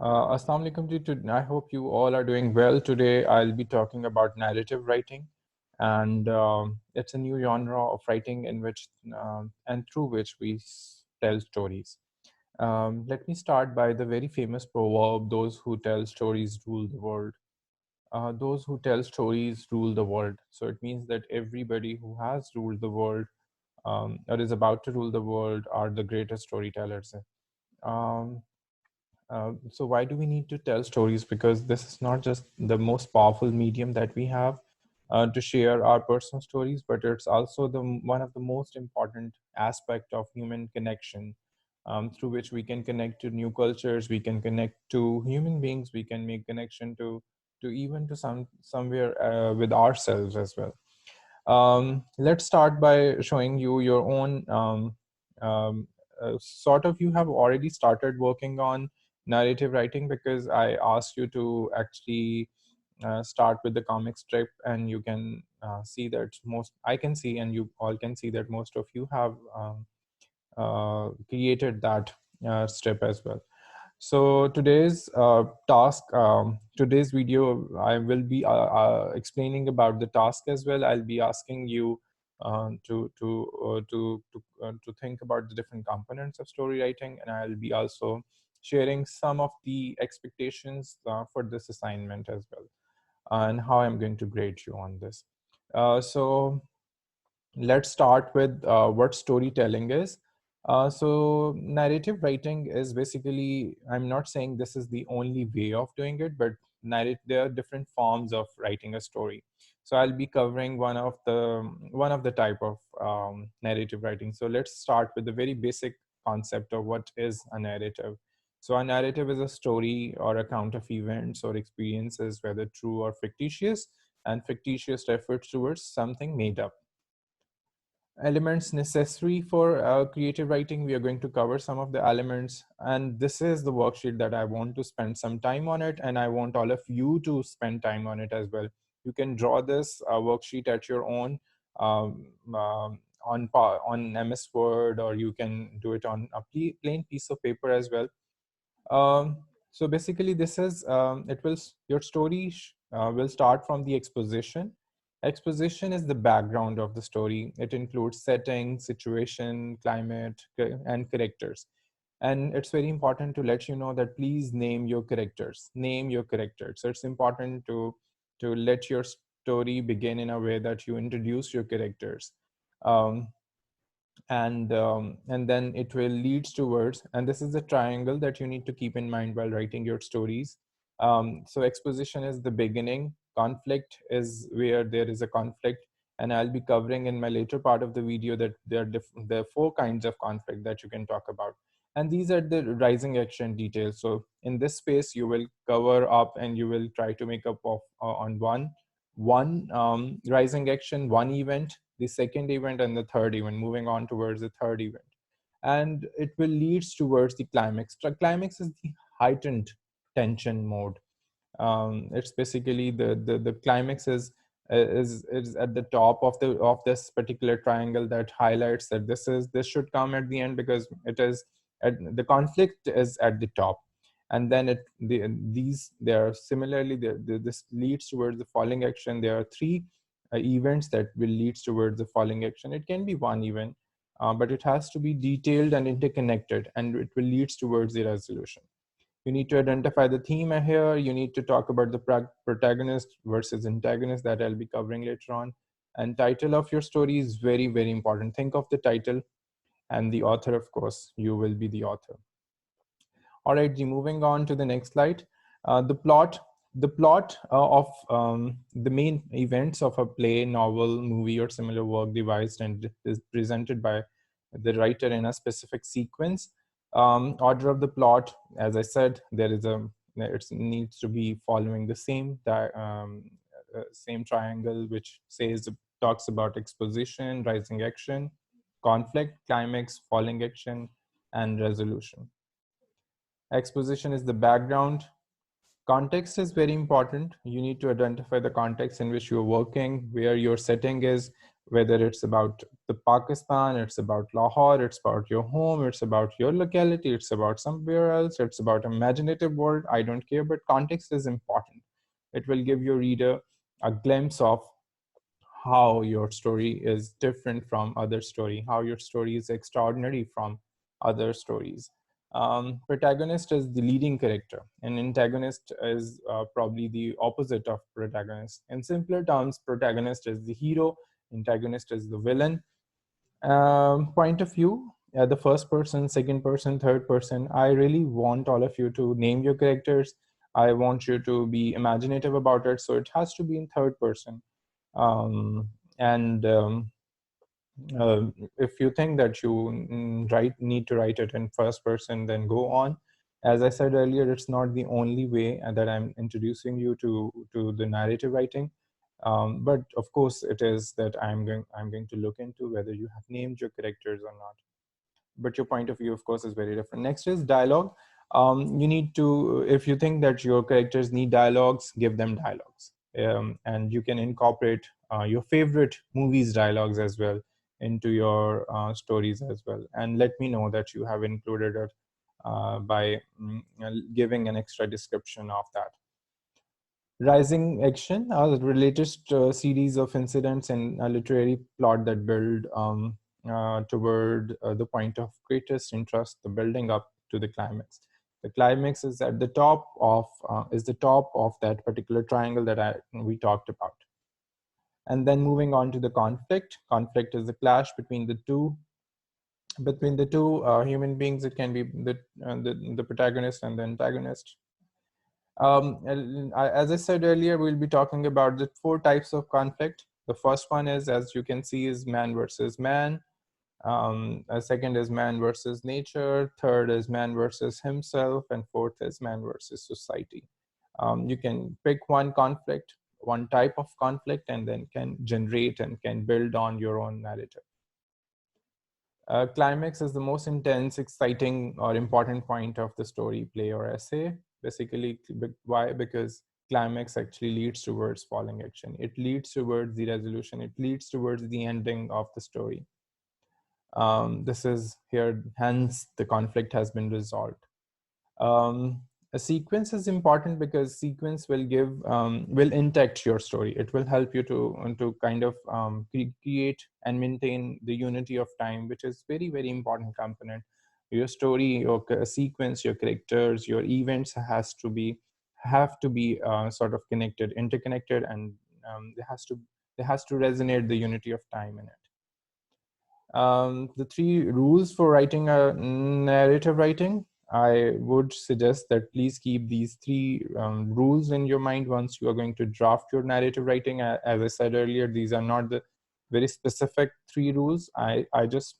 Assalamu alaikum I hope you all are doing well. Today I'll be talking about narrative writing, and it's a new genre of writing in which and through which we tell stories. Let me start by the very famous proverb: "Those who tell stories rule the world." Those who tell stories rule the world. So it means that everybody who has ruled the world or is about to rule the world are the greatest storytellers. Um, so why do we need to tell stories? Because this is not just the most powerful medium that we have to share our personal stories, but it's also one of the most important aspect of human connection, through which we can connect to new cultures, we can connect to human beings, we can make connection to even to somewhere with ourselves as well. Let's start by showing you your own sort of. You have already started working on narrative writing because I asked you to actually start with the comic strip, and you can see that most I can see, and you all can see that most of you have created that strip as well. So today's today's video, I will be explaining about the task as well. I'll be asking you to think about the different components of story writing, and I'll be also sharing some of the expectations for this assignment as well, and how I'm going to grade you on this. So let's start with what storytelling is. So narrative writing is basically, I'm not saying this is the only way of doing it, but there are different forms of writing a story. So I'll be covering one of the type of narrative writing. So let's start with the very basic concept of what is a narrative. So a narrative is a story or account of events or experiences, whether true or fictitious, and fictitious refers towards something made up. Elements necessary for creative writing, we are going to cover some of the elements, and this is the worksheet that I want to spend some time on it, and I want all of you to spend time on it as well. You can draw this worksheet at your own, um, on MS Word, or you can do it on a plain piece of paper as well. So basically, this is your story will start from the exposition. Exposition is the background of the story. It includes setting, situation, climate, and characters. And it's very important to let you know that please name your characters. Name your characters. So it's important to let your story begin in a way that you introduce your characters. Um, and then it will leads towards, and this is the triangle that you need to keep in mind while writing your stories. So exposition is the beginning, conflict is where there is a conflict, and I'll be covering in my later part of the video that there are four kinds of conflict that you can talk about, and these are the rising action details. So in this space you will cover up and you will try to make up of on one rising action, one event, the second event, and the third event, moving on towards the third event. And it will leads towards the climax. The climax is the heightened tension mode. It's basically the climax is at the top of this particular triangle that highlights that this should come at the end, because it is the conflict is at the top, and then there are similarly this leads towards the falling action. There are three events that will leads towards the falling action. It can be one event, but it has to be detailed and interconnected, and it will leads towards the resolution. You need to identify the theme here. You need to talk about the protagonist versus antagonist that I'll be covering later on. And title of your story is very, very important. Think of the title, and the author, of course, you will be the author. All right, moving on to the next slide. The plot of the main events of a play, novel, movie, or similar work devised and is presented by the writer in a specific sequence. Order of the plot, as I said, it needs to be following the same triangle, which talks about exposition, rising action, conflict, climax, falling action, and resolution. Exposition is the background. Context is very important. You need to identify the context in which you're working, where your setting is, whether it's about the Pakistan, it's about Lahore, it's about your home, it's about your locality, it's about somewhere else, it's about imaginative world. I don't care, but context is important. It will give your reader a glimpse of how your story is different from other story, how your story is extraordinary from other stories. Protagonist is the leading character, and antagonist is probably the opposite of protagonist. In simpler terms, protagonist is the hero, antagonist is the villain. Point of view, the first person, second person, third person. I really want all of you to name your characters. I want you to be imaginative about it, so it has to be in third person. And uh, if you think that you need to write it in first person, then go on. As I said earlier, it's not the only way that I'm introducing you to the narrative writing, but of course it is that I'm going to look into whether you have named your characters or not. But your point of view, of course, is very different. Next is dialogue. You need to, if you think that your characters need dialogues, give them dialogues. And you can incorporate your favorite movies dialogues as well into your stories as well. And let me know that you have included it by giving an extra description of that. Rising Action, a related series of incidents in a literary plot that build toward the point of greatest interest, the building up to the climax. The climax is at the top of that particular triangle that we talked about. And then moving on to the conflict. Conflict is the clash between the two human beings. It can be the protagonist and the antagonist. As I said earlier, we'll be talking about the 4 types of conflict. The first one is, as you can see, is man versus man. Second is man versus nature. Third is man versus himself. And fourth is man versus society. You can pick one conflict, one type of conflict, and then can generate and can build on your own narrative. Climax is the most intense, exciting, or important point of the story, play, or essay. Basically, why? Because climax actually leads towards falling action. It leads towards the resolution. It leads towards the ending of the story. This is here, hence the conflict has been resolved. A sequence is important because sequence will will intact your story. It will help you to kind of create and maintain the unity of time, which is very, very important component. Your story, your sequence, your characters, your events have to be sort of connected, interconnected, and there has to resonate the unity of time in it. The 3 rules for writing a narrative writing, I would suggest that please keep these 3 rules in your mind once you are going to draft your narrative writing. As I said earlier, these are not the very specific 3 rules. I just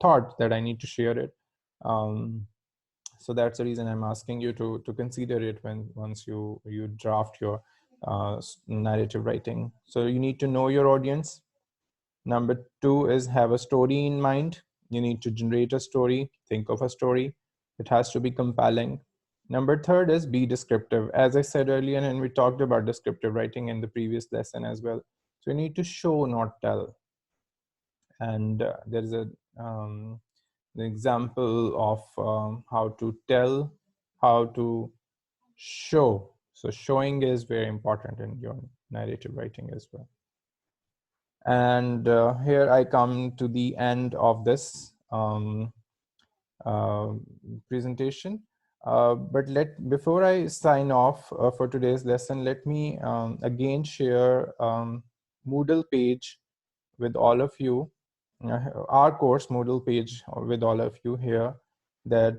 thought that I need to share it. So that's the reason I'm asking you to consider it once you draft your narrative writing. So you need to know your audience. Number 2 is have a story in mind. You need to generate a story, think of a story. It has to be compelling. Number 3 is be descriptive. As I said earlier, and we talked about descriptive writing in the previous lesson as well. So you need to show, not tell. And there is an example of how to tell, how to show. So showing is very important in your narrative writing as well. And here I come to the end of this presentation. But before I sign off for today's lesson, let me again share Moodle page with all of you, our course Moodle page with all of you here, that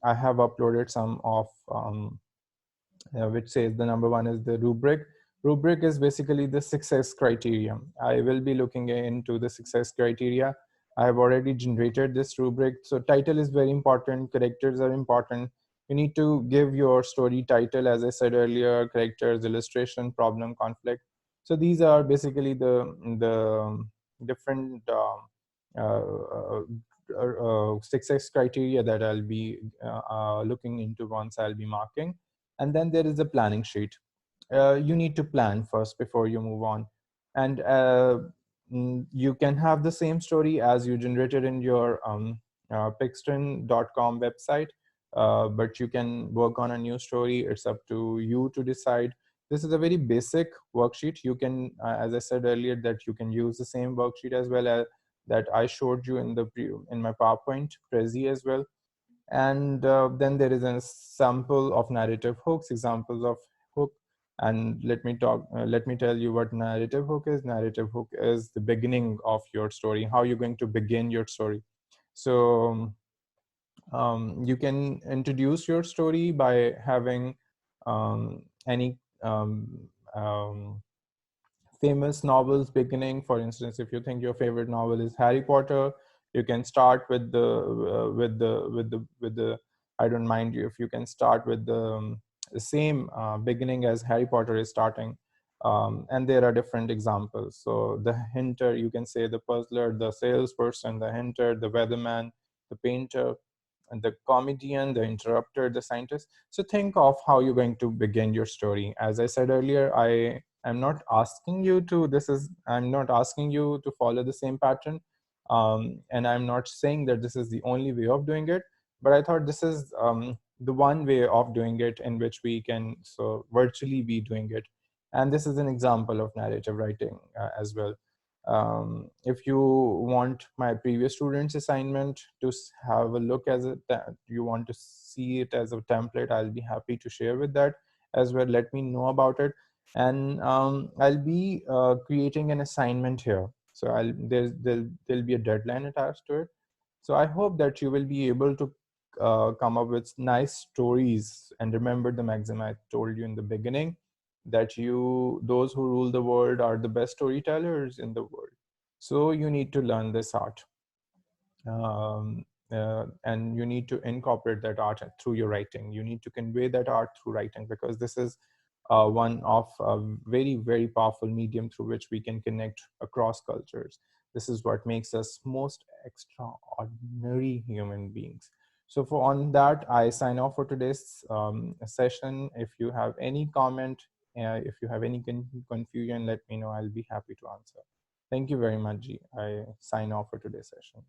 I have uploaded some of which says the number 1 is the rubric. Rubric is basically the success criteria. I will be looking into the success criteria. I have already generated this rubric. So title is very important. Characters are important. You need to give your story title, as I said earlier, characters, illustration, problem, conflict. So these are basically the different success criteria that I'll be looking into once I'll be marking. And then there is a planning sheet. You need to plan first before you move on. And you can have the same story as you generated in your Pixton.com website, but you can work on a new story. It's up to you to decide. This is a very basic worksheet. You can, as I said earlier, that you can use the same worksheet as well as that I showed you in in my PowerPoint Prezi as well. And then there is a sample of narrative hooks, examples of hook. And let me tell you what narrative hook is. Narrative hook is the beginning of your story, how you're going to begin your story. So you can introduce your story by having any famous novels beginning. For instance, if you think your favorite novel is Harry Potter, you can start with the I don't mind you if you can start with the same beginning as Harry Potter is starting. And there are different examples. So the hinter, you can say the puzzler, the salesperson, the hinter, the weatherman, the painter, and the comedian, the interrupter, the scientist. So think of how you're going to begin your story. As I said earlier, I'm not asking you to, I'm not asking you to follow the same pattern. And I'm not saying that this is the only way of doing it, but I thought this is the one way of doing it in which we can so virtually be doing it. And this is an example of narrative writing as well. If you want my previous students assignment to have a look as it, that you want to see it as a template, I'll be happy to share with that as well. Let me know about it. And I'll be creating an assignment here. So there'll be a deadline attached to it. So I hope that you will be able to come up with nice stories. And remember the maxim I told you in the beginning, that those who rule the world are the best storytellers in the world. So you need to learn this art. And you need to incorporate that art through your writing. You need to convey that art through writing, because this is one of a very, very powerful medium through which we can connect across cultures. This is what makes us most extraordinary human beings. So for on that, I sign off for today's session. If you have any comment, if you have any confusion, let me know. I'll be happy to answer. Thank you very much, G. I sign off for today's session.